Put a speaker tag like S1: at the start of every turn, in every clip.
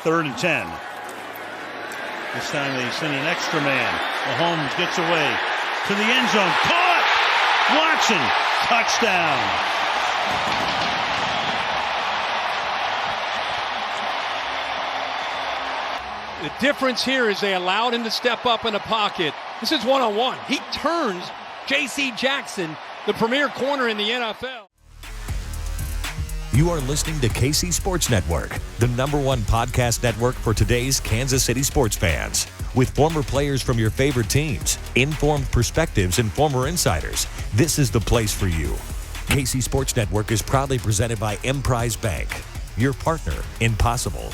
S1: 3rd and 10. This time they send an extra man. Mahomes gets away to the end zone. Caught! Watson, touchdown.
S2: The difference here is they allowed him to step up in the pocket. This is one-on-one. He turns J.C. Jackson, the premier corner in the NFL.
S3: You are listening to KC Sports Network, the #1 podcast network for today's Kansas City sports fans. With former players from your favorite teams, informed perspectives, and former insiders, this is the place for you. KC Sports Network is proudly presented by Emprise Bank, your partner in possible.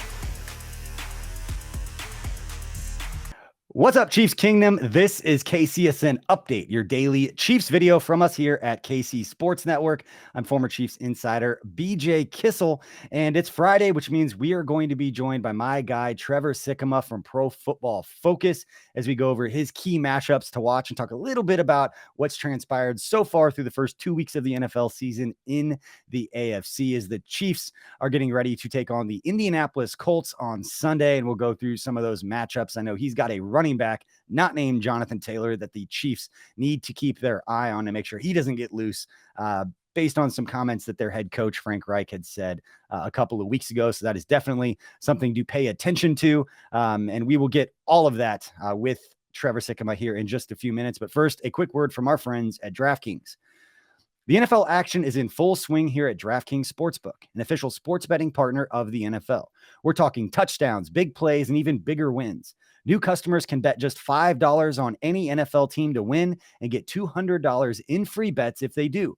S4: What's up, Chiefs Kingdom? This is KCSN Update, your daily Chiefs video from us here at KC Sports Network. I'm former Chiefs insider BJ Kissel, and it's Friday, which means we are going to be joined by my guy, Trevor Sikkema from Pro Football Focus, as we go over his key matchups to watch and talk a little bit about what's transpired so far through the first 2 weeks of the NFL season in the AFC, as the Chiefs are getting ready to take on the Indianapolis Colts on Sunday, and we'll go through some of those matchups. I know he's got a running back not named Jonathan Taylor that the Chiefs need to keep their eye on to make sure he doesn't get loose, based on some comments that their head coach Frank Reich had said a couple of weeks ago. So that is definitely something to pay attention to, and we will get all of that with Trevor Sikkema here in just a few minutes. But first, a quick word from our friends at DraftKings. The NFL action is in full swing here at DraftKings Sportsbook, an official sports betting partner of the NFL. We're talking touchdowns, big plays, and even bigger wins. New customers can bet just $5 on any NFL team to win and get $200 in free bets if they do.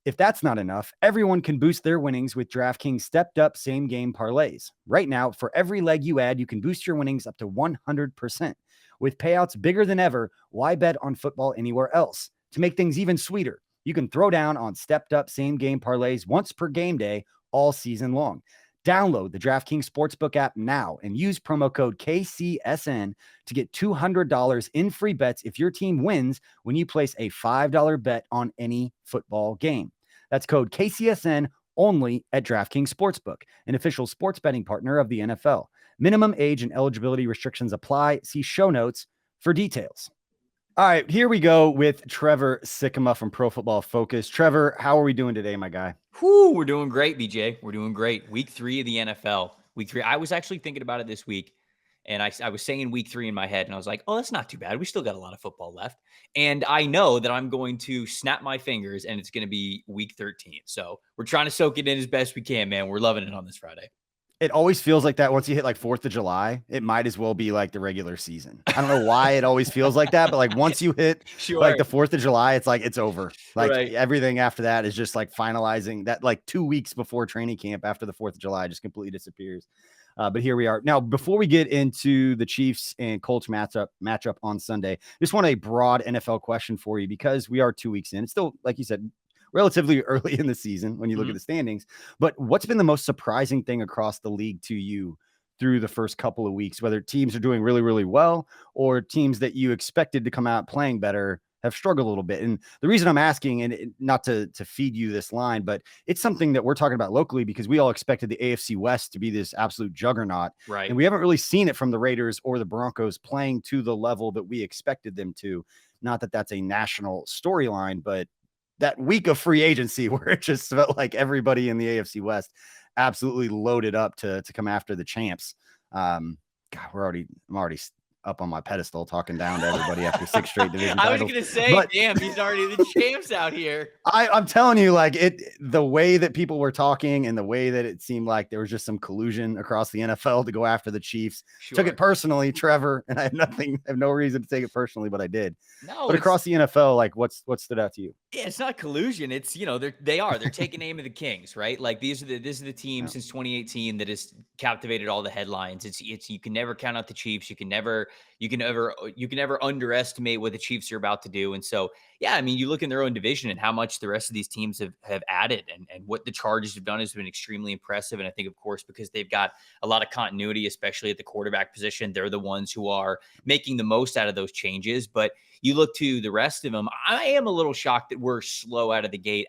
S4: If that's not enough, everyone can boost their winnings with DraftKings stepped-up same-game parlays. Right now, for every leg you add, you can boost your winnings up to 100%. With payouts bigger than ever, why bet on football anywhere else? To make things even sweeter, you can throw down on stepped-up same-game parlays once per game day all season long. Download the DraftKings Sportsbook app now and use promo code KCSN to get $200 in free bets if your team wins when you place a $5 bet on any football game. That's code KCSN only at DraftKings Sportsbook, an official sports betting partner of the NFL. Minimum age and eligibility restrictions apply. See show notes for details. All right, here we go with Trevor Sikkema from Pro Football Focus. Trevor, how are we doing today, my guy?
S5: Whew, we're doing great, BJ. We're doing great. Week 3 of the NFL. Week 3. I was actually thinking about it this week, and I was saying week 3 in my head, and I was like, oh, that's not too bad. We still got a lot of football left. And I know that I'm going to snap my fingers, and it's going to be week 13. So we're trying to soak it in as best we can, man. We're loving it on this Friday.
S4: It always feels like that once you hit like 4th of July, it might as well be like the regular season. I don't know why it always feels like that, but like once you hit like the 4th of July, it's like it's over. Like everything after that is just like finalizing that, like 2 weeks before training camp after the 4th of July just completely disappears. But here we are. Now, before we get into the Chiefs and Colts matchup on Sunday, just want a broad NFL question for you because we are 2 weeks in. It's still, like you said, relatively early in the season when you look at the standings, but what's been the most surprising thing across the league to you through the first couple of weeks, whether teams are doing really, really well or teams that you expected to come out playing better have struggled a little bit? And the reason I'm asking, and not to feed you this line, but it's something that we're talking about locally because we all expected the AFC West to be this absolute juggernaut.
S5: Right.
S4: And we haven't really seen it from the Raiders or the Broncos playing to the level that we expected them to. Not that that's a national storyline, but that week of free agency where it just felt like everybody in the AFC West absolutely loaded up to come after the champs. God, I'm already up on my pedestal talking down to everybody after 6 straight division titles.
S5: I was going to say, damn, he's already the champs out here.
S4: I'm telling you, like the way that people were talking and the way that it seemed like there was just some collusion across the NFL to go after the Chiefs.
S5: Sure.
S4: Took it personally, Trevor, and I have no reason to take it personally, but I did.
S5: No,
S4: but across the NFL, like what stood out to you?
S5: Yeah, it's not collusion. It's, they're taking aim of the Kings, right? Like this is the team since 2018 that has captivated all the headlines. It's you can never count out the Chiefs. You can never underestimate what the Chiefs are about to do. And so, yeah, I mean, you look in their own division and how much the rest of these teams have added and what the Chargers have done has been extremely impressive. And I think, of course, because they've got a lot of continuity, especially at the quarterback position, they're the ones who are making the most out of those changes. But you look to the rest of them, I am a little shocked that we're slow out of the gate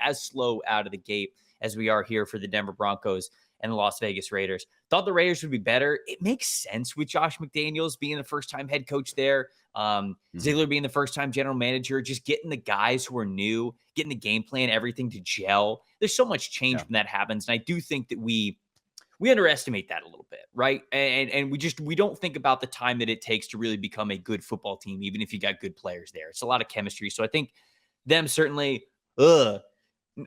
S5: as we are here for the Denver Broncos and the Las Vegas Raiders. Thought the Raiders would be better. It makes sense with Josh McDaniels being the first-time head coach there. Ziegler being the first-time general manager, just getting the guys who are new, getting the game plan, everything to gel. There's so much change when that happens. And I do think that we underestimate that a little bit, right? And we don't think about the time that it takes to really become a good football team, even if you got good players there. It's a lot of chemistry. So I think them certainly,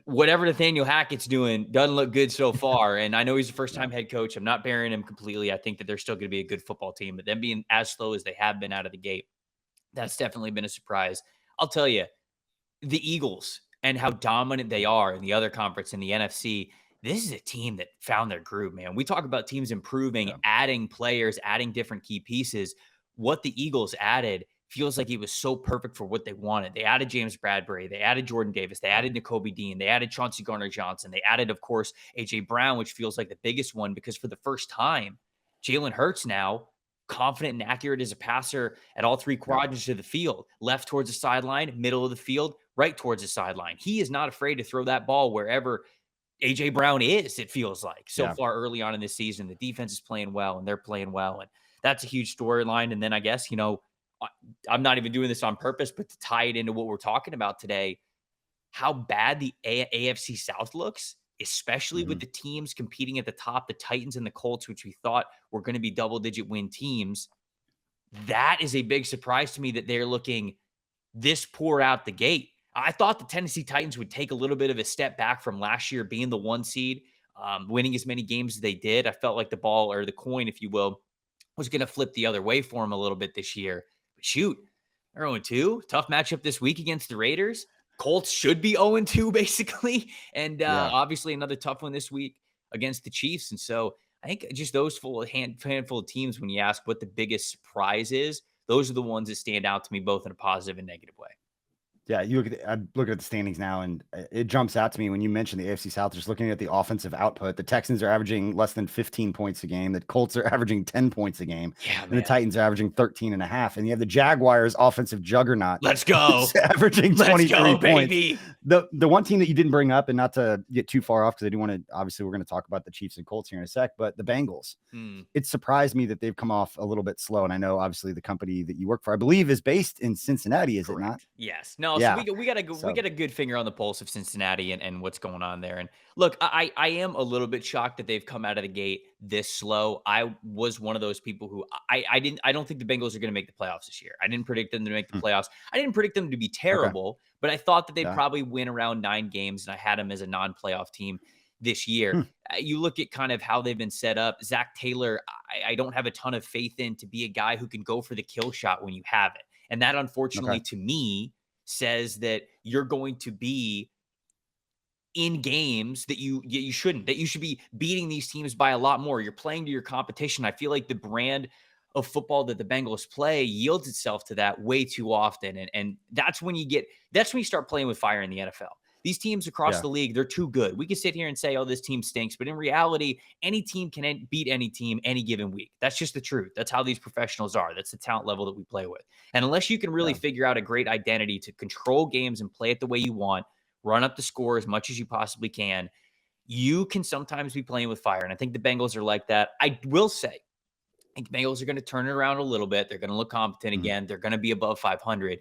S5: whatever Nathaniel Hackett's doing doesn't look good so far. And I know he's a first-time head coach. I'm not burying him completely. I think that they're still going to be a good football team, but them being as slow as they have been out of the gate, that's definitely been a surprise. I'll tell you, the Eagles and how dominant they are in the other conference in the NFC, this is a team that found their groove, man. We talk about teams improving, adding players, adding different key pieces. What the Eagles added feels like it was so perfect for what they wanted. They added James Bradbury. They added Jordan Davis. They added Nakobe Dean. They added Chauncey Gardner-Johnson. They added, of course, A.J. Brown, which feels like the biggest one because for the first time, Jalen Hurts now, confident and accurate as a passer at all three quadrants of the field, left towards the sideline, middle of the field, right towards the sideline. He is not afraid to throw that ball wherever A.J. Brown is, it feels like. So far early on in this season, the defense is playing well, and they're playing well, and that's a huge storyline. And then I guess, I'm not even doing this on purpose, but to tie it into what we're talking about today, how bad the AFC South looks, especially with the teams competing at the top, the Titans and the Colts, which we thought were going to be double-digit win teams. That is a big surprise to me that they're looking this poor out the gate. I thought the Tennessee Titans would take a little bit of a step back from last year being the 1 seed, winning as many games as they did. I felt like the ball, or the coin, if you will, was going to flip the other way for them a little bit this year. But shoot, they're 0-2. Tough matchup this week against the Raiders. Colts should be 0-2 basically. And obviously another tough one this week against the Chiefs. And so I think just those handful of teams, when you ask what the biggest surprise is, those are the ones that stand out to me both in a positive and negative way.
S4: Yeah, I'm looking at the standings now, and it jumps out to me when you mention the AFC South, just looking at the offensive output. The Texans are averaging less than 15 points a game. The Colts are averaging 10 points a game.
S5: Yeah,
S4: and the Titans are averaging 13.5. And you have the Jaguars offensive juggernaut.
S5: Let's go.
S4: Averaging 23 points.
S5: Baby.
S4: The one team that you didn't bring up, and not to get too far off, because I do want to, obviously we're going to talk about the Chiefs and Colts here in a sec, but the Bengals. It surprised me that they've come off a little bit slow. And I know obviously the company that you work for, I believe, is based in Cincinnati, is it not?
S5: Yes. No, so we got to go. We get a good finger on the pulse of Cincinnati and what's going on there. And look, I am a little bit shocked that they've come out of the gate this slow. I was one of those people who I don't think the Bengals are going to make the playoffs this year. I didn't predict them to make the playoffs. I didn't predict them to be terrible, but I thought that they'd probably win around 9 games, and I had them as a non-playoff team this year. You look at kind of how they've been set up. Zach Taylor, I don't have a ton of faith in to be a guy who can go for the kill shot when you have it. And that, unfortunately, to me, says that you're going to be in games that you shouldn't, that you should be beating these teams by a lot more. You're playing to your competition. I feel like the brand of football that the Bengals play yields itself to that way too often. And that's when you start playing with fire in the NFL. These teams across the league, they're too good. We can sit here and say, oh, this team stinks. But in reality, any team can beat any team any given week. That's just the truth. That's how these professionals are. That's the talent level that we play with. And unless you can really figure out a great identity to control games and play it the way you want, run up the score as much as you possibly can, you can sometimes be playing with fire. And I think the Bengals are like that. I will say, I think the Bengals are going to turn it around a little bit. They're going to look competent again. They're going to be above 500.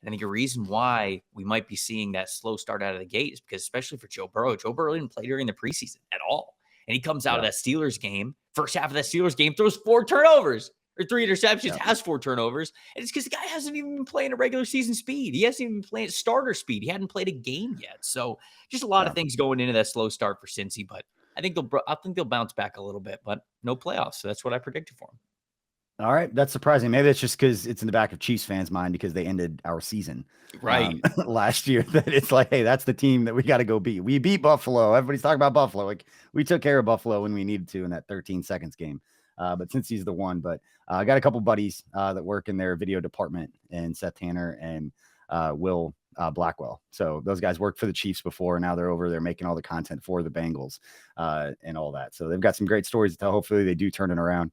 S5: I think a reason why we might be seeing that slow start out of the gate is because, especially for Joe Burrow didn't play during the preseason at all. And he comes out of that Steelers game, first half of that Steelers game, throws 4 turnovers or 3 interceptions, has 4 turnovers. And it's because the guy hasn't even been playing a regular season speed. He hasn't even been playing starter speed. He hadn't played a game yet. So just a lot of things going into that slow start for Cincy. But I think they'll bounce back a little bit, but no playoffs. So that's what I predicted for them.
S4: All right. That's surprising. Maybe it's just because it's in the back of Chiefs fans' mind because they ended our season last year, that it's like, hey, that's the team that we got to go beat. We beat Buffalo. Everybody's talking about Buffalo. Like, we took care of Buffalo when we needed to in that 13 seconds game. But since he's the one, I got a couple buddies that work in their video department, and Seth Tanner and Will Blackwell. So those guys worked for the Chiefs before, and now they're over there making all the content for the Bengals and all that. So they've got some great stories to tell. Hopefully they do turn it around.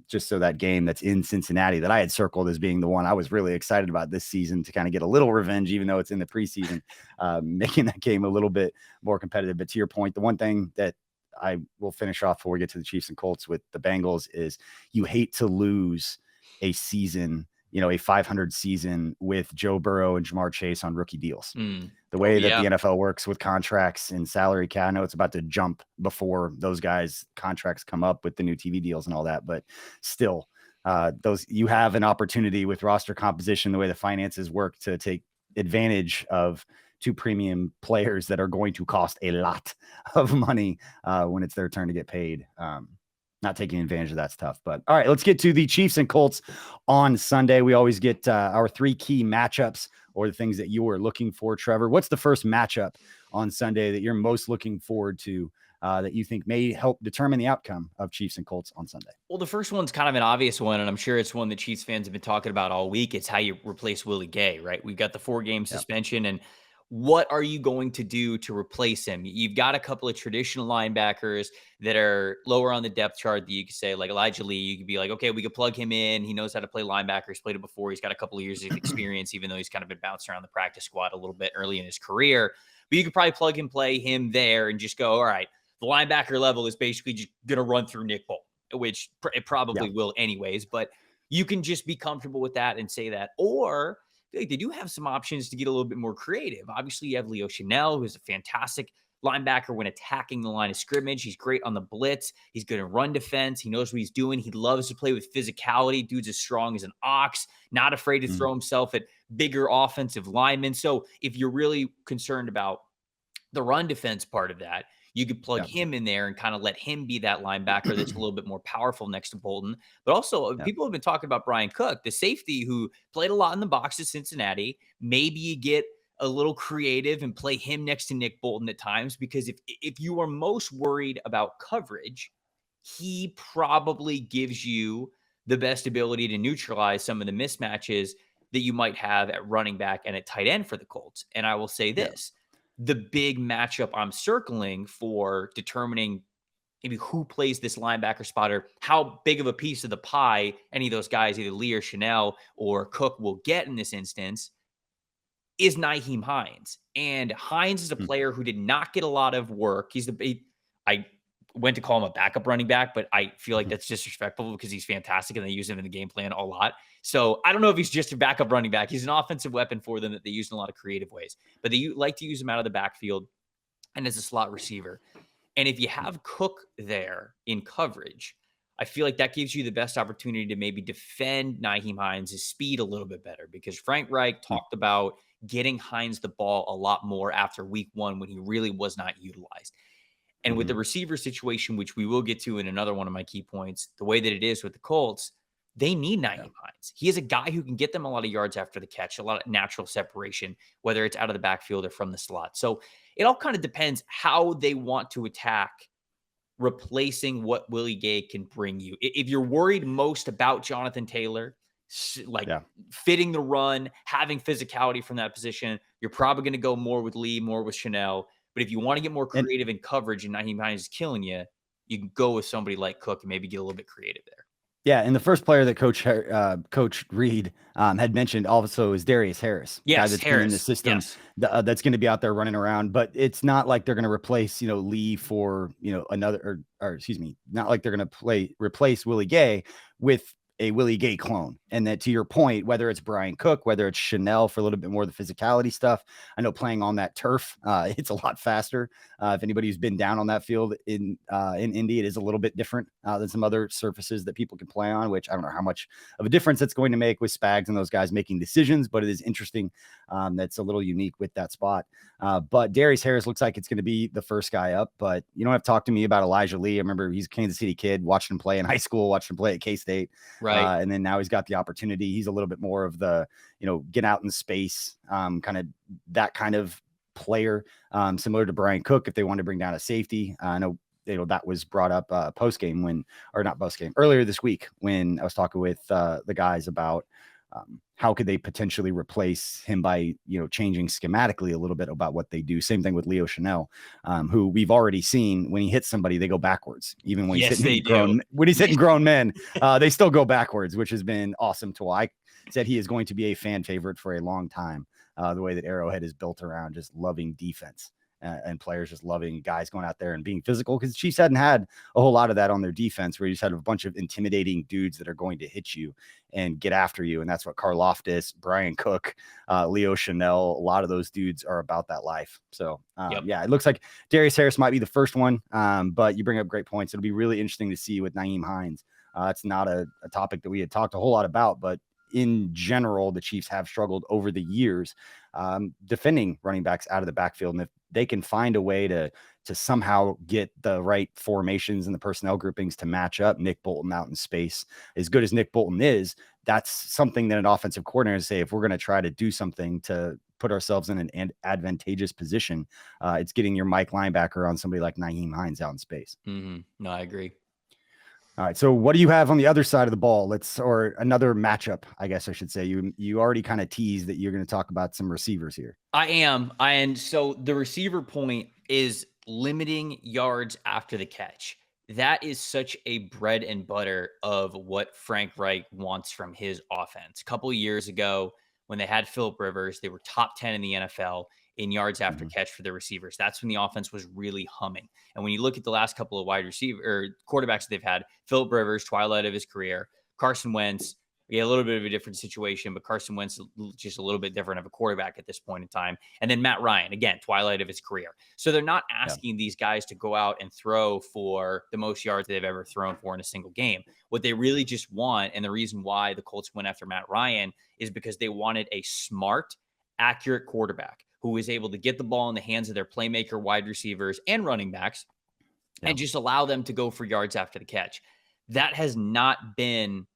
S4: Just so that game that's in Cincinnati that I had circled as being the one I was really excited about this season to kind of get a little revenge, even though it's in the preseason, making that game a little bit more competitive. But to your point, the one thing that I will finish off before we get to the Chiefs and Colts with the Bengals is you hate to lose a season, a 500 season with Joe Burrow and Jamar Chase on rookie deals. The way that the NFL works with contracts and salary cap, I know it's about to jump before those guys' contracts come up with the new TV deals and all that, but still, you have an opportunity with roster composition, the way the finances work, to take advantage of two premium players that are going to cost a lot of money when it's their turn to get paid. Not taking advantage of that's tough. But all right, let's get to the Chiefs and Colts on Sunday. We always get our 3 key matchups or the things that you are looking for. Trevor, what's the first matchup on Sunday that you're most looking forward to that you think may help determine the outcome of Chiefs and Colts on Sunday?
S5: Well, the first one's kind of an obvious one, and I'm sure it's one that Chiefs fans have been talking about all week. It's how you replace Willie Gay, right? We've got the 4-game suspension, and what are you going to do to replace him? You've got a couple of traditional linebackers that are lower on the depth chart that you could say, like Elijah Lee. You could be like, okay, we could plug him in. He knows how to play linebacker. He's played it before. He's got a couple of years of experience, even though he's kind of been bounced around the practice squad a little bit early in his career. But you could probably play him there and just go, all right, the linebacker level is basically just going to run through Nick Bolton, which it probably will anyways. But you can just be comfortable with that and say that. Or they do have some options to get a little bit more creative. Obviously, you have Leo Chanel, who's a fantastic linebacker when attacking the line of scrimmage. He's great on the blitz. He's good in run defense. He knows what he's doing. He loves to play with physicality. Dude's as strong as an ox, not afraid to throw himself at bigger offensive linemen. So if you're really concerned about the run defense part of that, you could plug him in there and kind of let him be that linebacker that's a little bit more powerful next to Bolton. But also, people have been talking about Brian Cook, the safety who played a lot in the box at Cincinnati. Maybe you get a little creative and play him next to Nick Bolton at times, because if you are most worried about coverage, he probably gives you the best ability to neutralize some of the mismatches that you might have at running back and at tight end for the Colts. And I will say this. The big matchup I'm circling for determining maybe who plays this linebacker spot or how big of a piece of the pie any of those guys, either Lee or Chanel or Cook, will get in this instance is Nyheim Hines. And Hines is a player who did not get a lot of work. I went to call him a backup running back, but I feel like that's disrespectful because he's fantastic and they use him in the game plan a lot. So I don't know if he's just a backup running back. He's an offensive weapon for them that they use in a lot of creative ways, but they like to use him out of the backfield and as a slot receiver. And if you have Cook there in coverage, I feel like that gives you the best opportunity to maybe defend Nyheim Hines' speed a little bit better, because Frank Reich talked about getting Hines the ball a lot more after week 1 when he really was not utilized. And with the receiver situation, which we will get to in another one of my key points, the way that it is with the Colts, they need Nyheim Hines. He is a guy who can get them a lot of yards after the catch, a lot of natural separation, whether it's out of the backfield or from the slot. So it all kind of depends how they want to attack replacing what Willie Gay can bring you. If you're worried most about Jonathan Taylor, fitting the run, having physicality from that position, you're probably going to go more with Lee, more with Chanel. But if you want to get more creative in coverage and Nyheim Hines is killing you, you can go with somebody like Cook and maybe get a little bit creative there.
S4: Yeah, and the first player that Coach Reed had mentioned also is Darius Harris.
S5: Yes,
S4: guy that's been in the system that's going to be out there running around. But it's not like they're going to replace Lee for another, or excuse me, not like they're going to replace Willie Gay with a Willie Gay clone. And that, to your point, whether it's Brian Cook, whether it's Chanel for a little bit more of the physicality stuff, I know playing on that turf, it's a lot faster. If anybody who's been down on that field in Indy, it is a little bit different than some other surfaces that people can play on, which I don't know how much of a difference it's going to make with Spags and those guys making decisions, but it is interesting. That's a little unique with that spot. But Darius Harris looks like it's going to be the first guy up, but you don't have to talk to me about Elijah Lee. I remember he's a Kansas City kid, watched him play in high school, watched him play at K-State.
S5: Right.
S4: And then now he's got the opportunity. He's a little bit more of the, get out in space, kind of that kind of player, similar to Brian Cook, if they want to bring down a safety. I know, that was brought up earlier this week when I was talking with the guys about how could they potentially replace him by, changing schematically a little bit about what they do. Same thing with Leo Chanel, who we've already seen when he hits somebody, they go backwards. Even when he's hitting grown men, they still go backwards, which has been awesome to watch. I said he is going to be a fan favorite for a long time. The way that Arrowhead is built around just loving defense. and players just loving guys going out there and being physical, because the Chiefs hadn't had a whole lot of that on their defense, where you just had a bunch of intimidating dudes that are going to hit you and get after you. And that's what Karlaftis, Brian Cook, Leo Chanel, a lot of those dudes are about that life. So yeah, it looks like Darius Harris might be the first one, but you bring up great points. It'll be really interesting to see with Nyheim Hines. It's not a topic that we had talked a whole lot about, but in general, the Chiefs have struggled over the years defending running backs out of the backfield. And if they can find a way to somehow get the right formations and the personnel groupings to match up Nick Bolton out in space, as good as Nick Bolton is, that's something that an offensive coordinator say, if we're going to try to do something to put ourselves in an advantageous position, it's getting your Mike linebacker on somebody like Nyheim Hines out in space.
S5: No, I agree.
S4: All right. So what do you have on the other side of the ball? Or another matchup, I guess I should say. You already kind of teased that you're going to talk about some receivers here.
S5: I am. And so the receiver point is limiting yards after the catch. That is such a bread and butter of what Frank Reich wants from his offense. A couple of years ago, when they had Phillip Rivers, they were top 10 in the NFL in yards after catch for the receivers. That's when the offense was really humming. And when you look at the last couple of wide receiver or quarterbacks that they've had, Phillip Rivers, twilight of his career, Carson Wentz, a little bit of a different situation, but Carson Wentz just a little bit different of a quarterback at this point in time. And then Matt Ryan, again, twilight of his career. So they're not asking these guys to go out and throw for the most yards they've ever thrown for in a single game. What they really just want, and the reason why the Colts went after Matt Ryan, is because they wanted a smart, accurate quarterback who is able to get the ball in the hands of their playmaker wide receivers and running backs and just allow them to go for yards after the catch. That has not been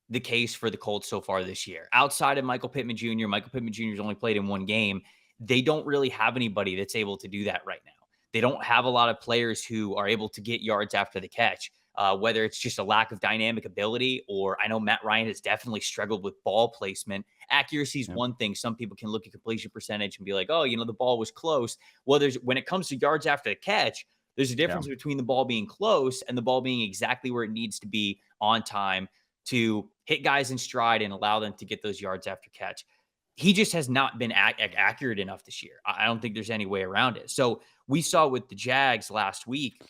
S5: the case for the Colts so far this year. Outside of Michael Pittman Jr., Michael Pittman Jr. has only played in one game. They don't really have anybody that's able to do that right now. They don't have a lot of players who are able to get yards after the catch, whether it's just a lack of dynamic ability, or I know Matt Ryan has definitely struggled with ball placement. Accuracy is one thing. Some people can look at completion percentage and be like, oh, the ball was close. Well, when it comes to yards after the catch, there's a difference between the ball being close and the ball being exactly where it needs to be on time to hit guys in stride and allow them to get those yards after catch. He just has not been accurate enough this year. I don't think there's any way around it. So we saw with the Jags last week,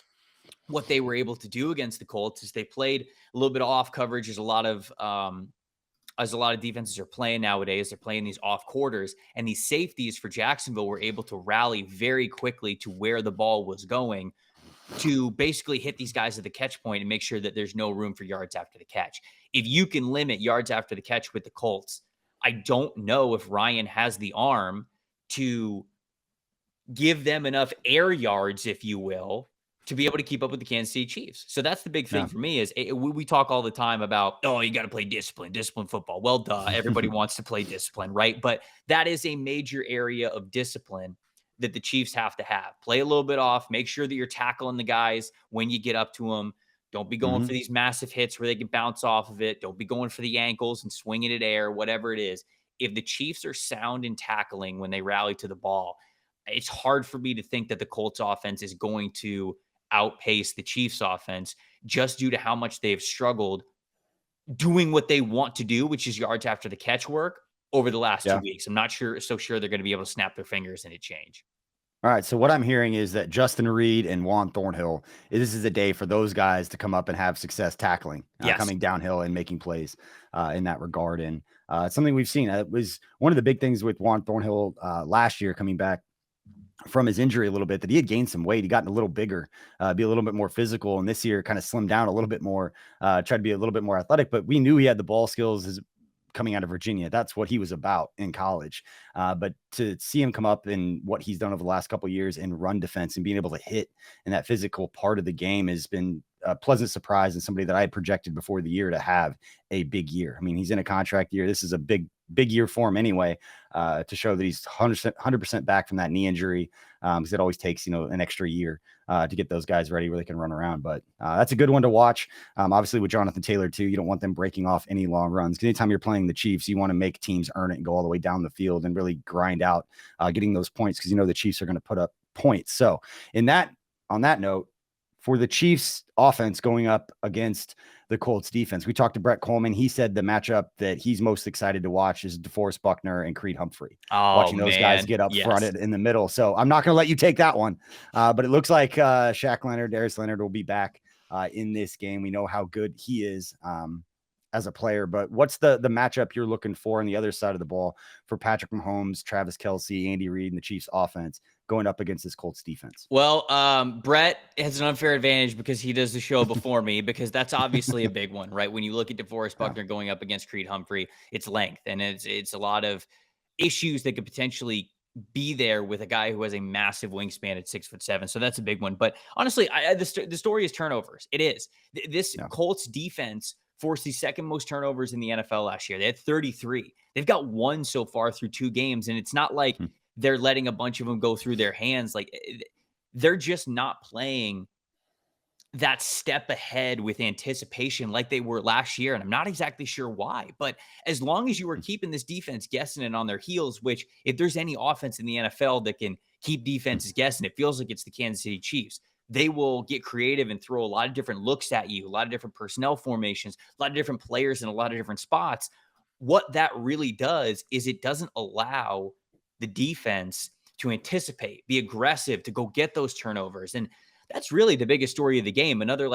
S5: what they were able to do against the Colts is they played a little bit of off coverage, as a lot of defenses are playing nowadays. They're playing these off quarters, and these safeties for Jacksonville were able to rally very quickly to where the ball was going to basically hit these guys at the catch point and make sure that there's no room for yards after the catch. If you can limit yards after the catch with the Colts, I don't know if Ryan has the arm to give them enough air yards, if you will, to be able to keep up with the Kansas City Chiefs. So that's the big thing for me is we talk all the time about, oh, you got to play discipline football. Well, duh. Everybody wants to play discipline, right? But that is a major area of discipline that the Chiefs have to have. Play a little bit off. Make sure that you're tackling the guys when you get up to them. Don't be going for these massive hits where they can bounce off of it. Don't be going for the ankles and swinging it air, whatever it is. If the Chiefs are sound in tackling when they rally to the ball, it's hard for me to think that the Colts offense is going to outpace the Chiefs offense just due to how much they've struggled doing what they want to do, which is yards after the catch work over the last 2 weeks. I'm not so sure they're going to be able to snap their fingers and it change.
S4: All right. So what I'm hearing is that Justin Reed and Juan Thornhill, this is a day for those guys to come up and have success tackling, coming downhill and making plays in that regard. And it's something we've seen. It was one of the big things with Juan Thornhill last year coming back from his injury a little bit, that he had gained some weight. He gotten a little bigger, be a little bit more physical. And this year kind of slimmed down a little bit more, tried to be a little bit more athletic, but we knew he had the ball skills coming out of Virginia. That's what he was about in college. But to see him come up in what he's done over the last couple of years in run defense and being able to hit in that physical part of the game has been a pleasant surprise, and somebody that I had projected before the year to have a big year. I mean, he's in a contract year. This is a big year for him anyway, to show that he's 100% back from that knee injury. Because it always takes, an extra year to get those guys ready where they can run around. But that's a good one to watch. Obviously with Jonathan Taylor too, you don't want them breaking off any long runs. Because anytime you're playing the Chiefs, you want to make teams earn it and go all the way down the field and really grind out getting those points, because the Chiefs are going to put up points. So on that note, for the Chiefs offense going up against the Colts defense. We talked to Brett Coleman. He said the matchup that he's most excited to watch is DeForest Buckner and Creed Humphrey. Watching those guys get up fronted in the middle. So I'm not going to let you take that one. But it looks like Shaq Leonard, Darius Leonard will be back in this game. We know how good he is as a player, but what's the matchup you're looking for on the other side of the ball for Patrick Mahomes, Travis Kelce, Andy Reid, and the Chiefs offense going up against this Colts defense?
S5: Well, Brett has an unfair advantage because he does the show before me, because that's obviously a big one, right? When you look at DeForest Buckner going up against Creed Humphrey, it's length, and it's a lot of issues that could potentially be there with a guy who has a massive wingspan at 6'7". So that's a big one. But honestly, the story is turnovers. It is. This Colts defense forced the second most turnovers in the NFL last year. They had 33. They've got one so far through 2 games, and it's not like they're letting a bunch of them go through their hands. Like, they're just not playing that step ahead with anticipation like they were last year. And I'm not exactly sure why, but as long as you are keeping this defense guessing and on their heels, which if there's any offense in the NFL that can keep defenses guessing, it feels like it's the Kansas City Chiefs. They will get creative and throw a lot of different looks at you, a lot of different personnel formations, a lot of different players in a lot of different spots. What that really does is it doesn't allow the defense to anticipate, be aggressive, to go get those turnovers. And that's really the biggest story of the game. Another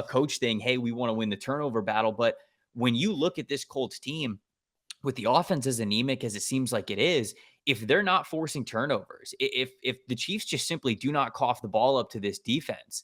S5: coach thing, hey, we want to win the turnover battle. But when you look at this Colts team, with the offense as anemic as it seems like it is, if they're not forcing turnovers, if the Chiefs just simply do not cough the ball up to this defense,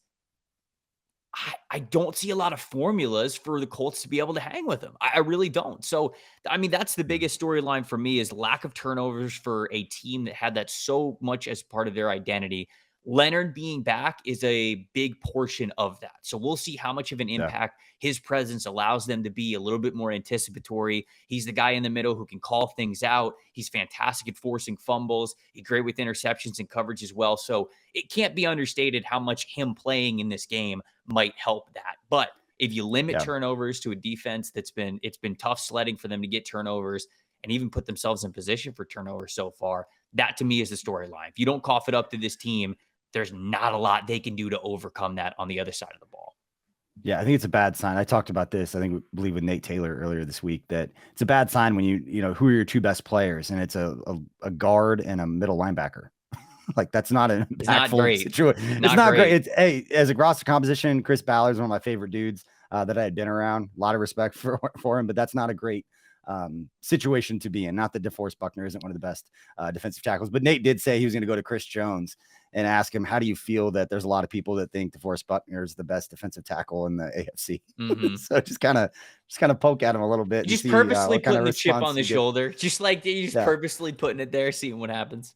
S5: I don't see a lot of formulas for the Colts to be able to hang with them. I really don't. So, I mean, that's the biggest storyline for me, is lack of turnovers for a team that had that so much as part of their identity. Leonard being back is a big portion of that. So we'll see how much of an impact his presence allows them to be a little bit more anticipatory. He's the guy in the middle who can call things out. He's fantastic at forcing fumbles. He's great with interceptions and coverage as well. So it can't be understated how much him playing in this game might help that. But if you limit turnovers to a defense it's been tough sledding for them to get turnovers and even put themselves in position for turnovers so far, that to me is the storyline. If you don't cough it up to this team, there's not a lot they can do to overcome that on the other side of the ball.
S4: Yeah, I think it's a bad sign. I talked about this, I believe with Nate Taylor earlier this week, that it's a bad sign when you know, who are your 2 best players, and it's a guard and a middle linebacker. Like, that's not an impactful situation. It's not great. It's, hey, as a roster composition, Chris Ballard's one of my favorite dudes that I had been around. A lot of respect for him, but that's not a great situation to be in. Not that DeForest Buckner isn't one of the best defensive tackles, but Nate did say he was going to go to Chris Jones and ask him, how do you feel that there's a lot of people that think DeForest Buckner is the best defensive tackle in the AFC? So just kind of poke at him a little bit.
S5: Just purposely putting the chip on the shoulder. Just purposely putting it there, seeing what happens.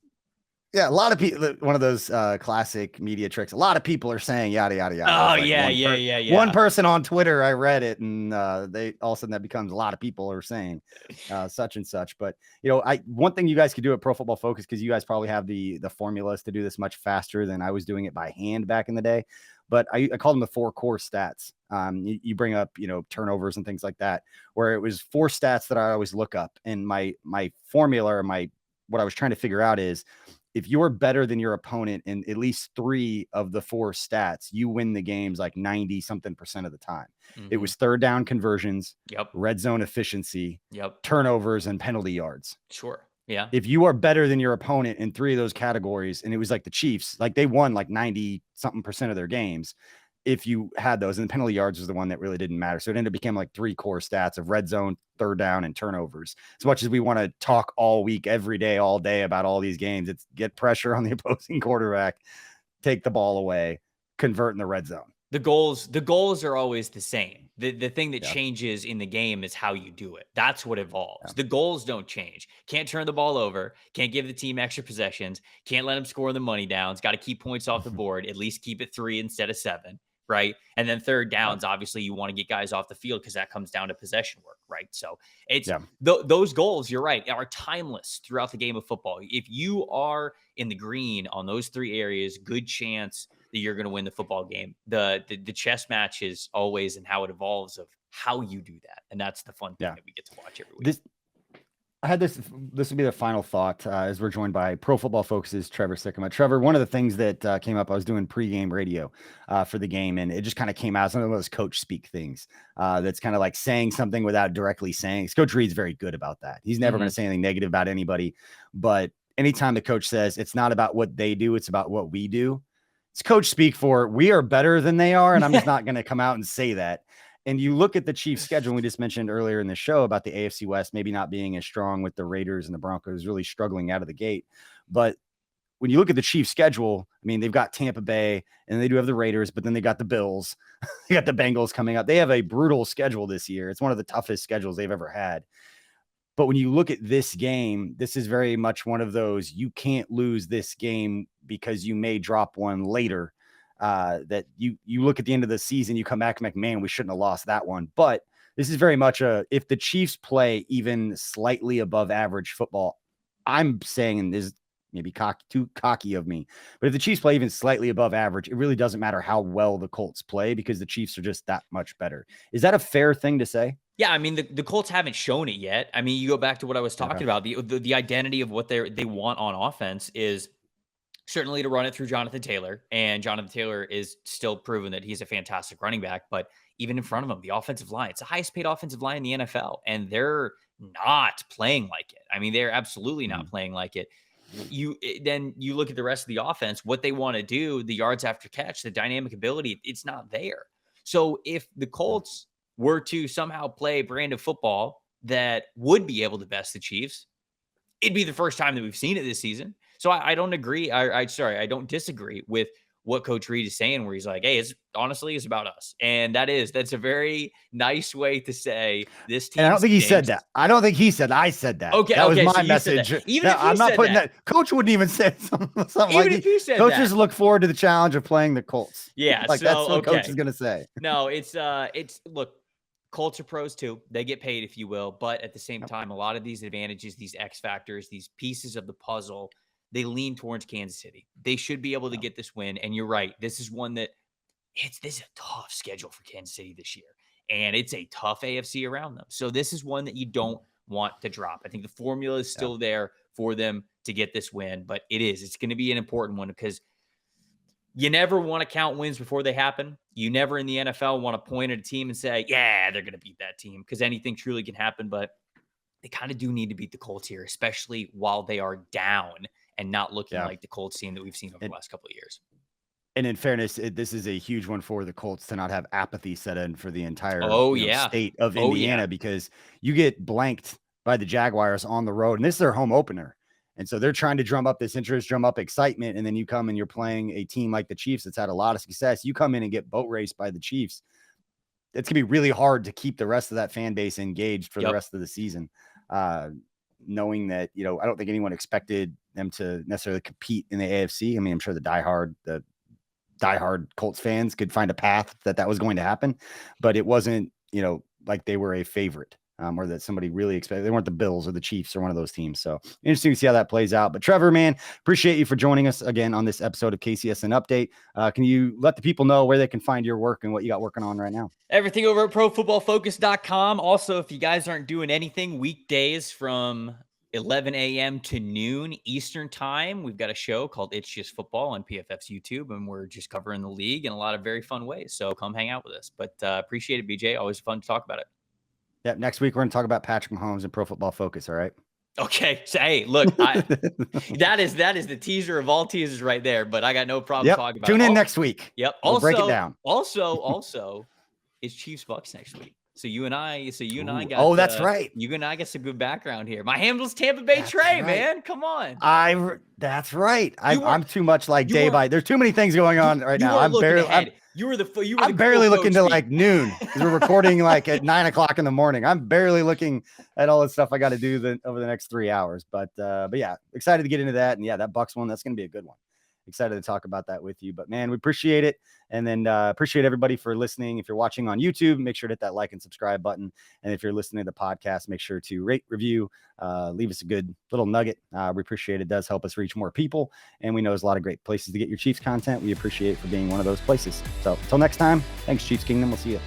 S4: Yeah, a lot of people, one of those classic media tricks. A lot of people are saying yada, yada, yada.
S5: Oh, yeah.
S4: One person on Twitter, I read it, and they all of a sudden that becomes a lot of people are saying such and such. But, you know, one thing you guys could do at Pro Football Focus, because you guys probably have the formulas to do this much faster than I was doing it by hand back in the day. But I called them the 4 core stats. You bring up, you know, turnovers and things like that, where it was 4 stats that I always look up. And my formula, or what I was trying to figure out is, if you're better than your opponent in at least 3 of the 4 stats, you win the games like 90-something% of the time. It was third down conversions, red zone efficiency, turnovers, and penalty yards.
S5: Sure. Yeah.
S4: If you are better than your opponent in 3 of those categories, and it was like the Chiefs, like they won like 90-something% of their games, if you had those, and the penalty yards was the one that really didn't matter. So it ended up becoming like 3 core stats of red zone, third down, and turnovers. As much as we want to talk all week, every day, all day about all these games, it's get pressure on the opposing quarterback, take the ball away, convert in the red zone.
S5: The goals are always the same. The thing that changes in the game is how you do it. That's what evolves. The goals don't change. Can't turn the ball over. Can't give the team extra possessions. Can't let them score the money downs. Got to keep points off the board. At least keep it 3 instead of 7. Right. And then third downs, obviously you want to get guys off the field because that comes down to possession work. Right. So it's those goals, you're right, are timeless throughout the game of football. If you are in the green on those 3 areas, good chance that you're going to win the football game. The chess match is always, and how it evolves, of how you do that. And that's the fun thing that we get to watch every week.
S4: I had this will be the final thought as we're joined by Pro Football Focus's Trevor Sikkema. Trevor, one of the things that came up, I was doing pregame radio for the game, and it just kind of came out, some of those coach speak things that's kind of like saying something without directly saying. Coach Reed's very good about that. He's never going to say anything negative about anybody, but anytime the coach says it's not about what they do, it's about what we do, it's coach speak for we are better than they are, and I'm just not going to come out and say that. And you look at the Chiefs' schedule, we just mentioned earlier in the show about the AFC West maybe not being as strong with the Raiders and the Broncos really struggling out of the gate. But when you look at the Chiefs' schedule, I mean, they've got Tampa Bay and they do have the Raiders, but then they got the Bills. They got the Bengals coming up. They have a brutal schedule this year. It's one of the toughest schedules they've ever had. But when you look at this game, this is very much one of those, you can't lose this game because you may drop one later. That you look at the end of the season, you come back and like, man, we shouldn't have lost that one. But this is very much if the Chiefs play even slightly above average football, I'm saying, and this is maybe too cocky of me, but if the Chiefs play even slightly above average, it really doesn't matter how well the Colts play because the Chiefs are just that much better. Is that a fair thing to say?
S5: Yeah, I mean, the Colts haven't shown it yet. I mean, you go back to what I was talking about. The identity of what they want on offense is certainly to run it through Jonathan Taylor, and Jonathan Taylor is still proven that he's a fantastic running back, but even in front of him, the offensive line, it's the highest paid offensive line in the NFL, and they're not playing like it. I mean, they're absolutely not playing like it. Then you look at the rest of the offense, what they want to do, the yards after catch, the dynamic ability, it's not there. So if the Colts were to somehow play a brand of football that would be able to best the Chiefs, it'd be the first time that we've seen it this season. So I don't agree. I don't disagree with what Coach Reed is saying, where he's like, hey, it's about us. And that's a very nice way to say this team.
S4: And I don't think he said that. I don't think he said, I said that.
S5: Okay.
S4: That was my
S5: so
S4: message.
S5: Even if
S4: I'm not putting
S5: that.
S4: Coach wouldn't even say something
S5: Even
S4: like
S5: if he said
S4: Coaches
S5: that.
S4: look forward to the challenge of playing the Colts.
S5: Yeah.
S4: Like that's what Coach is going to say.
S5: No, it's look, Colts are pros too. They get paid, if you will. But at the same time, a lot of these advantages, these X factors, these pieces of the puzzle, they lean towards Kansas City. They should be able to get this win. And you're right. This is one that this is a tough schedule for Kansas City this year. And it's a tough AFC around them. So this is one that you don't want to drop. I think the formula is still there for them to get this win, but it's going to be an important one because you never want to count wins before they happen. You never in the NFL want to point at a team and say, yeah, they're going to beat that team, because anything truly can happen. But they kind of do need to beat the Colts here, especially while they are down and not looking like the Colts team that we've seen over the last couple of years.
S4: And in fairness, this is a huge one for the Colts to not have apathy set in for the entire state of Indiana, because you get blanked by the Jaguars on the road, and this is their home opener. And so they're trying to drum up this interest, drum up excitement, and then you come and you're playing a team like the Chiefs that's had a lot of success. You come in and get boat raced by the Chiefs. It's going to be really hard to keep the rest of that fan base engaged for the rest of the season. Knowing that, I don't think anyone expected them to necessarily compete in the AFC. I mean, I'm sure the diehard Colts fans could find a path that was going to happen, but it wasn't, like they were a favorite. Or that somebody really expected. They weren't the Bills or the Chiefs or one of those teams. So interesting to see how that plays out. But Trevor, man, appreciate you for joining us again on this episode of KCSN Update. Can you let the people know where they can find your work and what you got working on right now?
S5: Everything over at profootballfocus.com. Also, if you guys aren't doing anything, weekdays from 11 a.m. to noon Eastern time, we've got a show called It's Just Football on PFF's YouTube, and we're just covering the league in a lot of very fun ways. So come hang out with us. But appreciate it, BJ. Always fun to talk about it.
S4: Yeah, next week we're going to talk about Patrick Mahomes and Pro Football Focus. All right.
S5: Okay. So, hey, look, that is the teaser of all teasers right there. But I got no problem talking about it.
S4: Tune in next week.
S5: Yep.
S4: We'll break it down.
S5: Also, it's Chiefs Bucks next week. So you and I got.
S4: Oh, that's right.
S5: You and I get some good background here. My handle's Tampa Bay Trey, man. Come on.
S4: That's right. I'm too much like day by. There's too many things going on right now. I'm barely. I'm barely looking to like noon, because we're recording like at 9 o'clock in the morning. I'm barely looking at all the stuff I got to do over the next 3 hours. But yeah, excited to get into that. And yeah, that Bucks one, that's going to be a good one. Excited to talk about that with you. But man, we appreciate it. And then appreciate everybody for listening. If you're watching on YouTube, make sure to hit that like and subscribe button. And if you're listening to the podcast, make sure to rate, review, leave us a good little nugget. We appreciate it. It does help us reach more people. And we know there's a lot of great places to get your Chiefs content. We appreciate it for being one of those places. So until next time, thanks, Chiefs Kingdom. We'll see you.